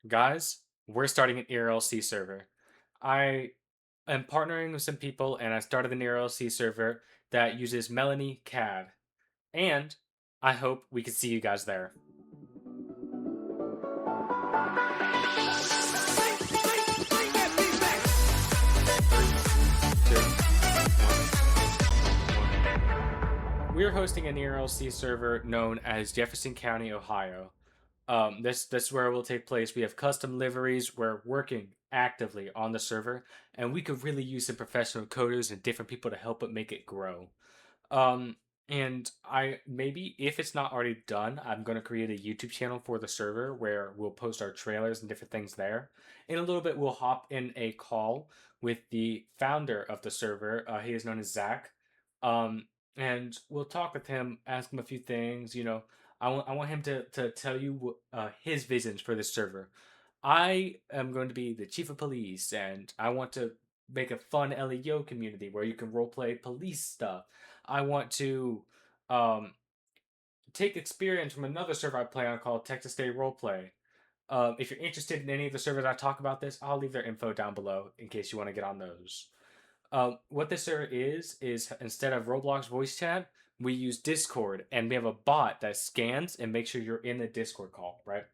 Guys, we're starting an ERLC server. I am partnering with some people and I started an ERLC server that uses Melanie CAD. And I hope we can see you guys there. Three, two, one. We're hosting an ERLC server known as Jefferson County, Ohio. This where it will take place. We have custom liveries. We're working actively on the server, and we could really use some professional coders and different people to help it make it grow. Um, and I maybe if it's not already done, I'm going to create a YouTube channel for the server where we'll post our trailers and different things there. In a little bit, we'll hop in a call with the founder of the server. He is known as Zach. And we'll talk with him, ask him a few things. I want him to tell you his visions for this server. I am going to be the chief of police, and I want to make a fun LEO community where you can roleplay police stuff. I want to um, take experience from another server I play on called Texas State Roleplay. If you're interested in any of the servers I talk about this, I'll leave their info down below in case you want to get on those. What this server is instead of Roblox voice chat, we use Discord, and we have a bot that scans and makes sure you're in the Discord call, right?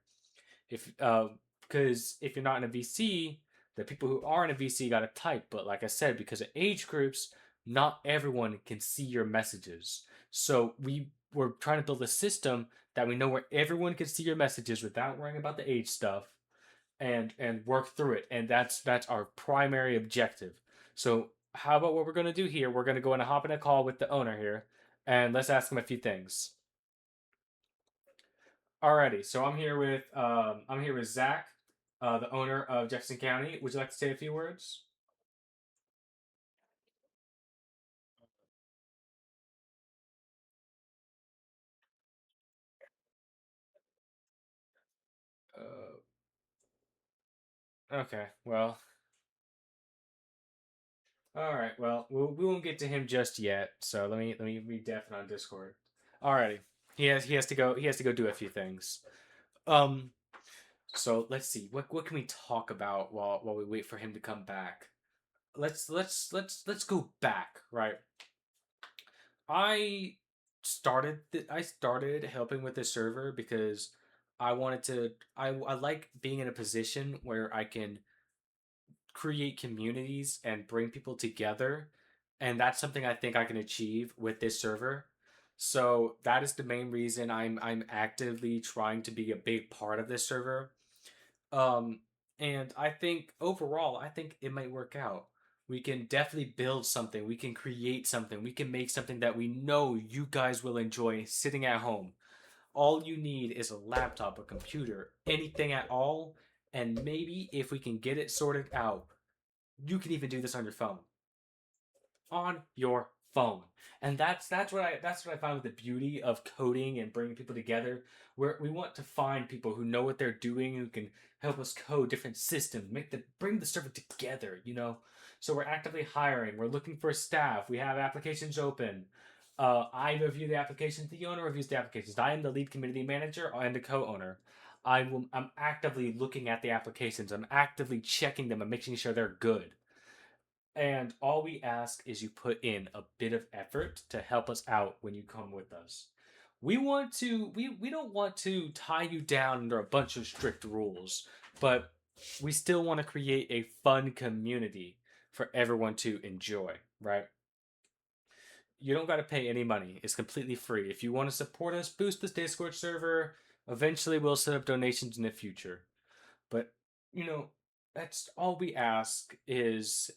Because if you're not in a VC, the people who are in a VC got to type. But like I said, because of age groups, not everyone can see your messages. So we were trying to build a system that we know where everyone can see your messages without worrying about the age stuff, and work through it. And that's our primary objective. So how about what we're going to do here? We're going to go and hop in a call with the owner here, and let's ask him a few things. Alrighty, so I'm here with Zach, the owner of Jefferson County. Would you like to say a few words? Okay, well, all right. Well, we won't get to him just yet. So let me read Devin on Discord. Alrighty, he has to go do a few things. Um, so let's see what can we talk about while we wait for him to come back. Let's go back, right? I started helping with this server because I like being in a position where I can create communities and bring people together, and that's something I think I can achieve with this server. So that is the main reason I'm actively trying to be a big part of this server. um, and I think overall, I think it might work out. We can definitely build something. We can create something. We can make something that we know you guys will enjoy sitting at home. All you need is a laptop, a computer, anything at all. And maybe if we can get it sorted out, you can even do this on your phone, on your phone. And that's what I find with the beauty of coding and bringing people together, where we want to find people who know what they're doing, who can help us code different systems, bring the server together. So we're actively hiring, we're looking for staff, we have applications open. I review the applications, the owner reviews the applications. I am the lead community manager and the co-owner. I'm actively looking at the applications, I'm actively checking them and making sure they're good. And all we ask is you put in a bit of effort to help us out when you come with us. We don't want to tie you down under a bunch of strict rules, but we still want to create a fun community for everyone to enjoy, right? You don't got to pay any money. It's completely free. If you want to support us, boost this Discord server, eventually we'll set up donations in the future. But, you know, that's all we ask is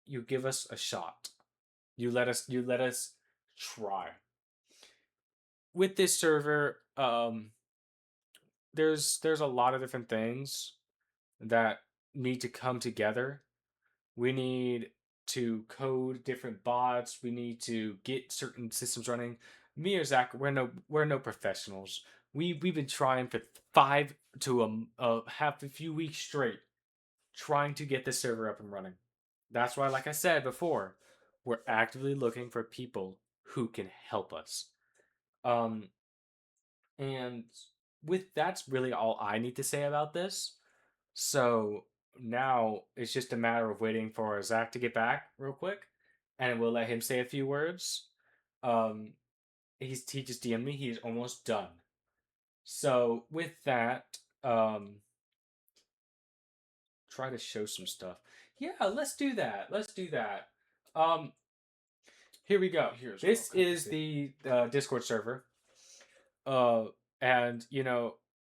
you give us a shot. You let us try. With this server, there's a lot of different things that need to come together. We need to code different bots. We need to get certain systems running. Me or Zach, we're no professionals. We've been trying for 5 to half a few weeks straight, trying to get this server up and running. That's why, like I said before, we're actively looking for people who can help us. Um, and with that's really all I need to say about this. So now it's just a matter of waiting for Zach to get back real quick, and we'll let him say a few words. Um, he just DM'd me. He's almost done. So with that, try to show some stuff. Yeah, let's do that. Let's do that. Um, Here we go. This is the Discord server. Uh, and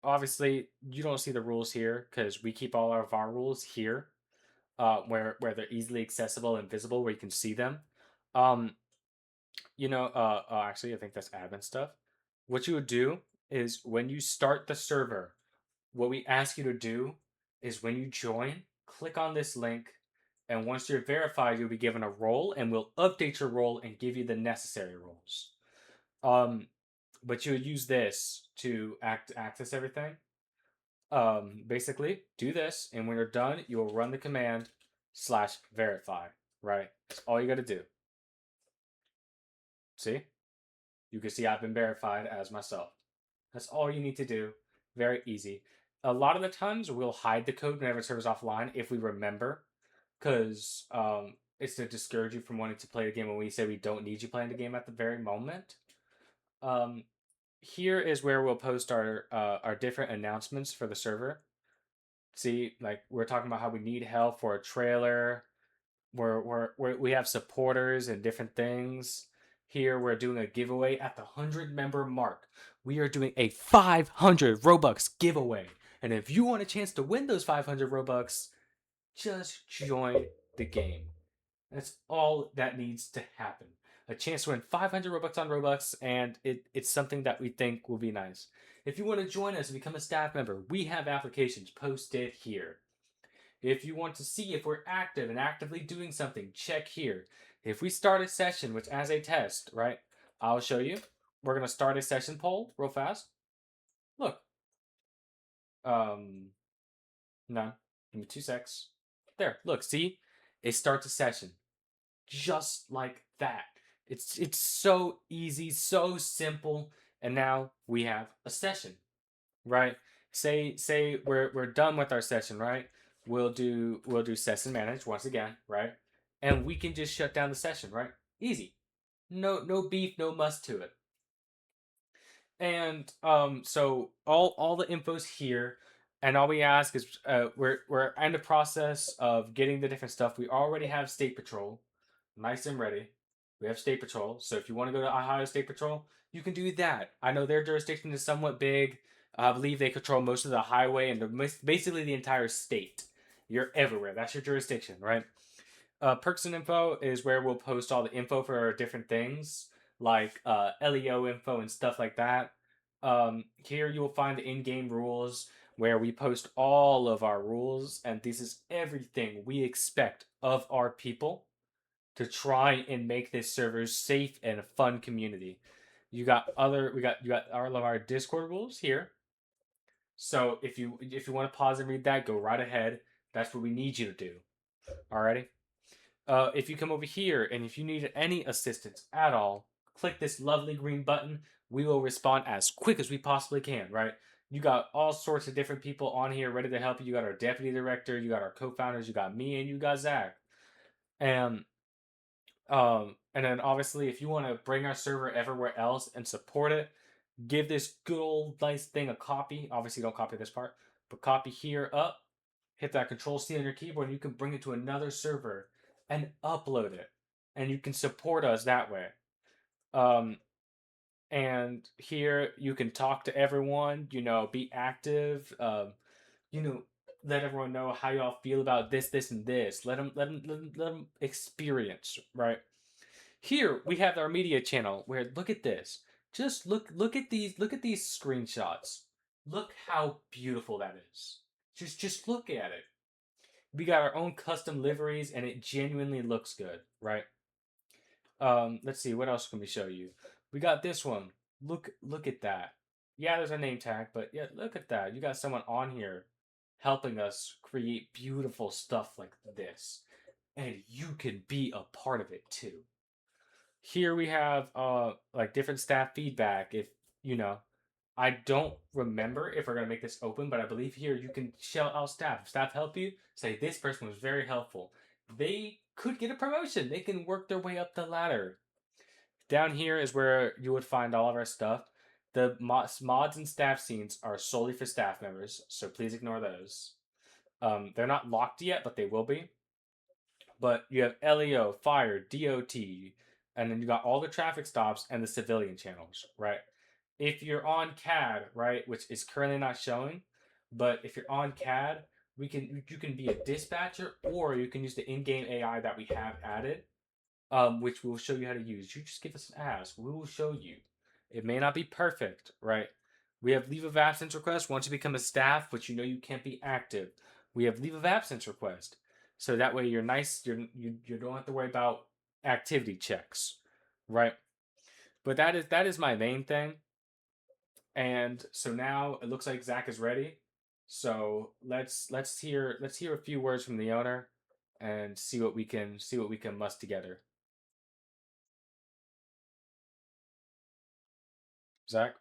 obviously you don't see the rules here because we keep all of our rules here, where they're easily accessible and visible, where you can see them. Um, actually, I think that's admin stuff. What you would do is when you start the server, what we ask you to do is when you join, click on this link, and once you're verified, you'll be given a role, and we'll update your role and give you the necessary roles. Um, but you would use this to access everything. Basically, do this, and when you're done, you will run the command /verify. Right? That's all you got to do. See? You can see I've been verified as myself. That's all you need to do. Very easy. A lot of the times we'll hide the code whenever it serves offline if we remember, because it's to discourage you from wanting to play the game when we say we don't need you playing the game at the very moment. Um, Here is where we'll post our different announcements for the server. See, like we're talking about how we need help for a trailer. We have supporters and different things. Here we're doing a giveaway at the 100 member mark. We are doing a 500 Robux giveaway. And if you want a chance to win those 500 Robux, just join the game. That's all that needs to happen. A chance to win 500 Robux on Robux, and it's something that we think will be nice. If you want to join us and become a staff member, we have applications posted here. If you want to see if we're active and actively doing something, check here. If we start a session, which as a test, right, I'll show you. We're going to start a session poll real fast. Look. No. Give me 2 secs. There, look, see? It starts a session. Just like that. It's so easy, so simple, and now we have a session, right? Say we're done with our session, right? We'll do session manage once again, right? And we can just shut down the session, right? Easy. No beef, no muss to it. And so all the info's here, and all we ask is we're in the process of getting the different stuff. We already have State Patrol, nice and ready. We have State Patrol, so if you want to go to Ohio State Patrol, you can do that. I know their jurisdiction is somewhat big. I believe they control most of the highway and basically the entire state. You're everywhere. That's your jurisdiction, right? Perks and info is where we'll post all the info for our different things, like LEO info and stuff like that. Here you will find the in-game rules where we post all of our rules, and this is everything we expect of our people to try and make this server safe and a fun community. You got all of our Discord rules here. So if you want to pause and read that, go right ahead. That's what we need you to do. Alrighty. If you come over here and if you need any assistance at all, click this lovely green button. We will respond as quick as we possibly can, right? You got all sorts of different people on here ready to help you. You got our deputy director, you got our co-founders, you got me, and you got Zach. And and then obviously if you want to bring our server everywhere else and support it, give this good old nice thing a copy. Obviously don't copy this part, but copy here up, hit that control C on your keyboard, and you can bring it to another server and upload it. And you can support us that way. Um, and here you can talk to everyone, be active, you know, let everyone know how y'all feel about this, and this. Let them experience, right? Here we have our media channel where look at this. Just look at these screenshots. Look how beautiful that is. Just look at it. We got our own custom liveries and it genuinely looks good, right? Let's see, what else can we show you? We got this one. Look at that. Yeah, there's a name tag, but yeah, look at that. You got someone on here helping us create beautiful stuff like this. And you can be a part of it too. Here we have like different staff feedback if you know I don't remember if we're gonna make this open, but I believe here you can shout out staff. If staff help you, say this person was very helpful. They could get a promotion. They can work their way up the ladder. Down here is where you would find all of our stuff. The mods and staff scenes are solely for staff members, so please ignore those. They're not locked yet, but they will be. But you have LEO, fire, DOT, and then you got all the traffic stops and the civilian channels, right? If you're on CAD, right, which is currently not showing, but if you're on CAD, you can be a dispatcher or you can use the in-game AI that we have added, which we'll show you how to use. You just give us an ask. We will show you. It may not be perfect, right? We have leave of absence request once you become a staff, but you know you can't be active. We have leave of absence request, so that way you're nice. You don't have to worry about activity checks, right? But that is my main thing. And so now it looks like Zach is ready. So let's hear a few words from the owner and see what we can must together. Zach.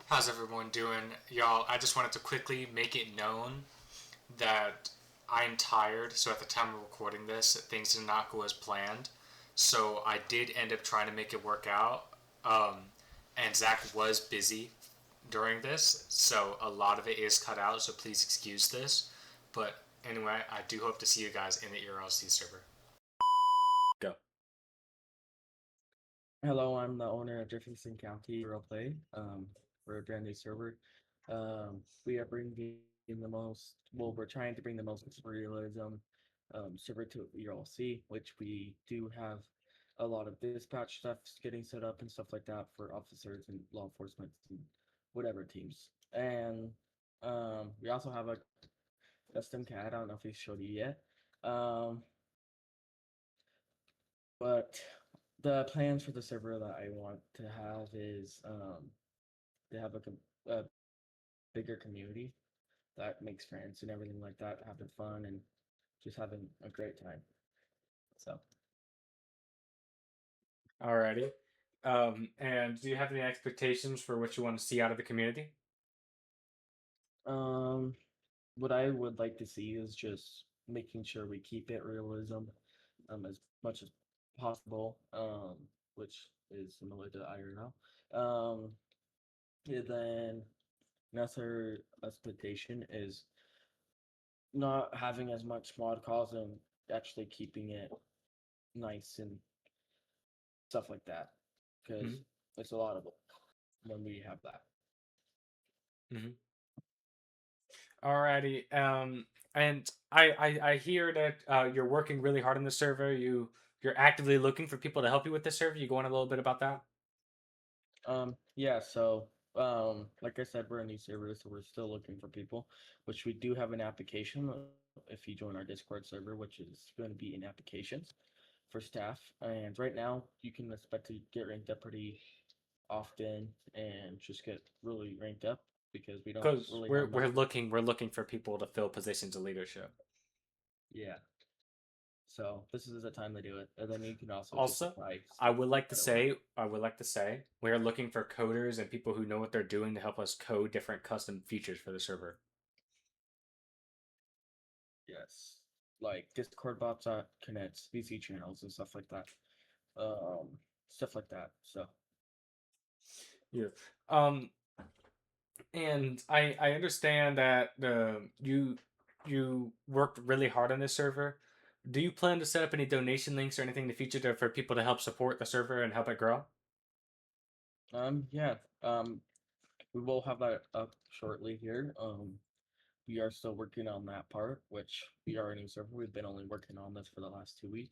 How's everyone doing? Y'all, I just wanted to quickly make it known that I'm tired, so at the time of recording this, things did not go as planned. So I did end up trying to make it work out. Um, and Zach was busy during this, so a lot of it is cut out, so please excuse this. But anyway, I do hope to see you guys in the ERLC server. Go. Hello, I'm the owner of Jefferson County Real Play. We're a brand new server. We are bringing we're trying to bring the most realism server to ERLC, which we do have a lot of dispatch stuff getting set up and stuff like that for officers and law enforcement and whatever teams. And we also have a custom cat. I don't know if we showed you yet. Um, but the plans for the server that I want to have is to have a bigger community that makes friends and everything like that, having fun and just having a great time. So, Alrighty. And do you have any expectations for what you want to see out of the community? um, what I would like to see is just making sure we keep it realism, as much as possible, which is similar to IRL. And then another expectation is not having as much mod calls and actually keeping it nice and stuff like that because Mm-hmm. it's a lot of it when we have that. Mm-hmm. Alrighty. And I hear that you're working really hard on the server. You're actively looking for people to help you with the server. You go on a little bit about that. Yeah, so like I said, we're a new server, so we're still looking for people, which we do have an application if you join our Discord server, which is going to be in applications for staff. And right now, you can expect to get ranked up pretty often and just get really ranked up because we don't Because really we're have we're much. looking we're looking for people to fill positions of leadership. Yeah, so this is the time to do it. And then you can also just Also, apply I stuff would like to right away. say I would like to say we are looking for coders and people who know what they're doing to help us code different custom features for the server. Yes, like Discord bots that connects VC channels and um, stuff like that. So, Yeah. Um, and I understand that you worked really hard on this server. Do you plan to set up any donation links or anything in the future for people to help support the server and help it grow? yeah, we will have that up shortly here. We are still working on that part, which we are a new server. We've been only working on this for the last 2 weeks.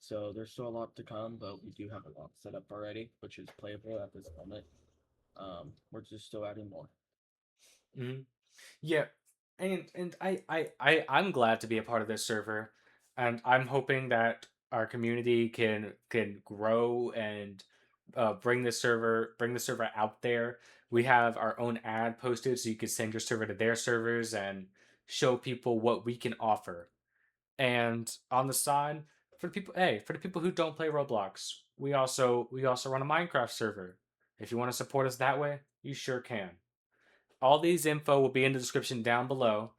So there's still a lot to come, but we do have a lot set up already, which is playable at this moment. We're just still adding more. Mm-hmm. Yeah, and I'm glad to be a part of this server, and I'm hoping that our community can grow and bring the server out there. We have our own ad posted, so you can send your server to their servers and show people what we can offer. And on the side, for the people who don't play Roblox, we also run a Minecraft server. If you want to support us that way, you sure can. All these info will be in the description down below.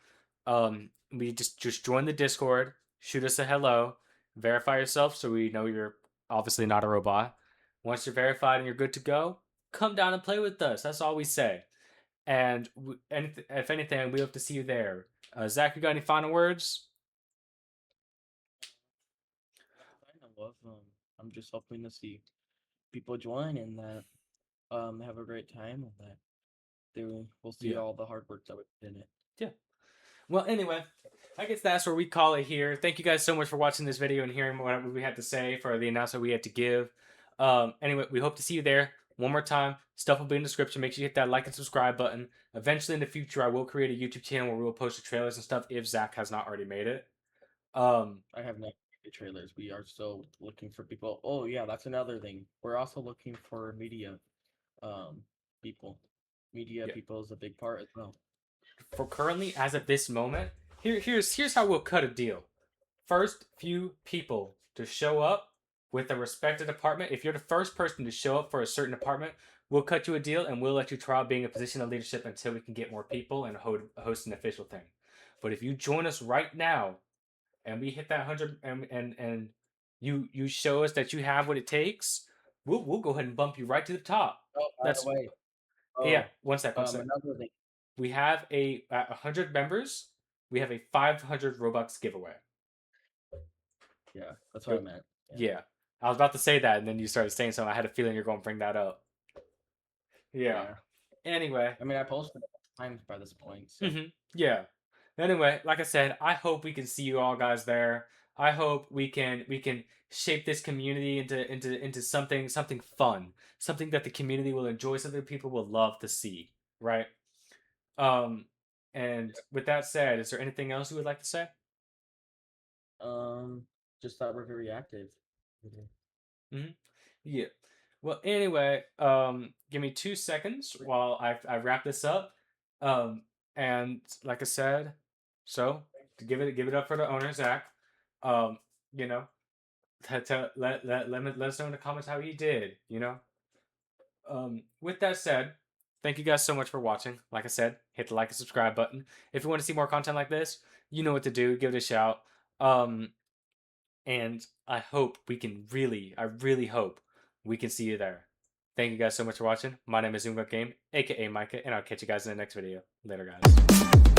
We just join the Discord, shoot us a hello, verify yourself so we know you're obviously not a robot. Once you're verified and you're good to go, come down and play with us. That's all we say. And if anything, we hope to see you there. Zach, you got any final words? I know of. I'm just hoping to see people join and that have a great time and that they will see Yeah. all the hard work that we put in it. Yeah. Well, anyway, I guess that's where we call it here. Thank you guys so much for watching this video and hearing what we had to say for the announcement we had to give. Anyway, we hope to see you there. One more time, stuff will be in the description. Make sure you hit that like and subscribe button. Eventually, in the future, I will create a YouTube channel where we will post the trailers and stuff if Zach has not already made it. Um, I have not made the trailers. We are still looking for people. Oh yeah, that's another thing. We're also looking for media um people. Media yeah. people is a big part as well. For currently, as of this moment, here's how we'll cut a deal. First few people to show up with a respected apartment. If you're the first person to show up for a certain apartment, we'll cut you a deal and we'll let you try out being a position of leadership until we can get more people and host an official thing. But if you join us right now and we hit that 100 and you show us that you have what it takes, we'll go ahead and bump you right to the top. Oh, by the That's way, yeah. oh, One sec. another thing. We have a at 100 members. We have a 500 Robux giveaway. Yeah, that's what I meant. Yeah. Yeah. I was about to say that, and then you started saying something. I had a feeling you're going to bring that up. Yeah. Yeah. Anyway. I mean, I posted it times by this point, so Yeah. Anyway, like I said, I hope we can see you all guys there. I hope we can shape this community into something fun, something that the community will enjoy, something people will love to see. Right. Um. And with that said, is there anything else you would like to say? um, just thought we're very active. Hmm. Yeah. Well, anyway, give me 2 seconds while I wrap this up. Um, and like I said, so to give it up for the owner, Zach. Um, you know, let us know in the comments how he did. With that said, thank you guys so much for watching. Like I said, hit the like and subscribe button. If you want to see more content like this, you know what to do. Give it a shout. Um, and I really hope we can see you there. Thank you guys so much for watching. My name is Zoom Game, aka Micah, and I'll catch you guys in the next video. Later, guys.